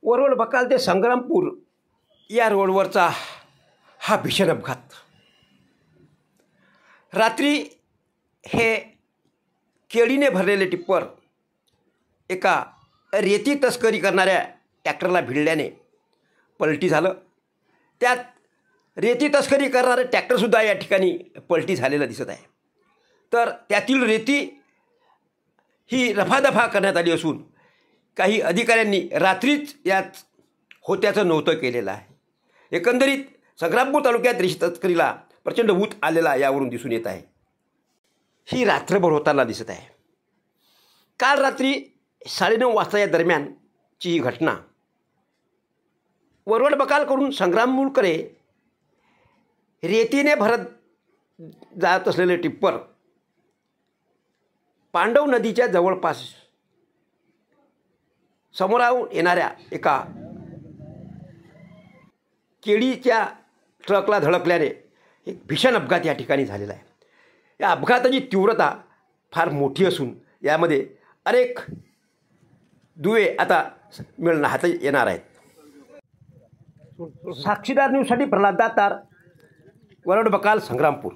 वरोड बकाल ते संग्रामपूर या रोडवरचा हा भीषण अपघात। रात्री हे केळीने भरलेले टिप्पर एका रेती तस्करी करणाऱ्या ट्रॅक्टरला भिडल्याने पलटी झालं। त्यात रेती तस्करी करणारे ट्रॅक्टरसुद्धा या ठिकाणी पलटी झालेलं दिसत आहे। तर त्यातील रेती ही रफादफा करण्यात आली असून काही अधिकाऱ्यांनी रात्रीच यात होत्याचं नव्हतं केलेलं आहे। एकंदरीत संग्रामपूर तालुक्यात रेती तस्करीला प्रचंड ऊत आलेला यावरून दिसून येत आहे। ही रात्रभर होताना दिसत आहे। काल रात्री 9:30 वाजता या दरम्यानची ही घटना। वरवड बकालकडून संग्रामपूरकडे रेतीने भरत जात असलेले टिप्पर पांडव नदीच्या जवळपास समोराहून येणाऱ्या एका केळीच्या ट्रकला धडकल्याने एक भीषण अपघात या ठिकाणी झालेला आहे। या अपघाताची तीव्रता फार मोठी असून यामध्ये अनेक दुवे आता हाती येणार आहेत। साक्षीदार न्यूजसाठी प्रल्हाद दातार, वरवड बकाल, संग्रामपूर।